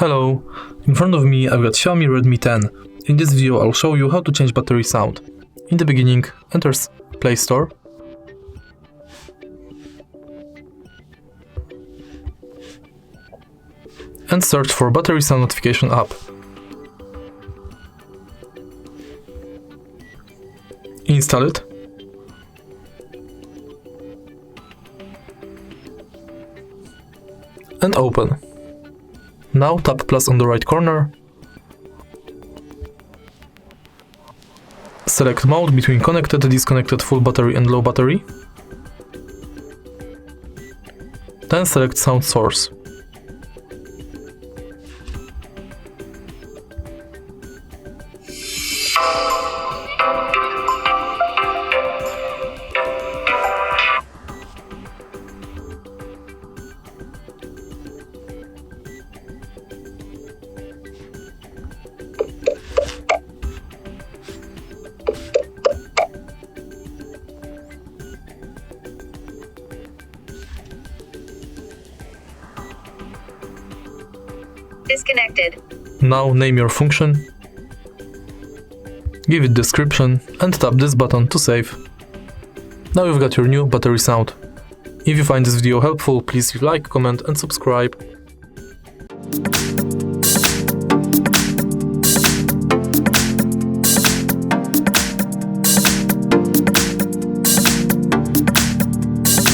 Hello, in front of me I've got Xiaomi Redmi 10. In this video I'll show you how to change battery sound. In the beginning, enter Play Store. And search for battery sound notification app. Install it. And open. Now tap plus on the right corner. Select mode between connected, disconnected, full battery and low battery. Then select sound source. Disconnected. Now name your function, give it description and tap this button to save. Now you've got your new battery sound. If you find this video helpful, please like, comment and subscribe.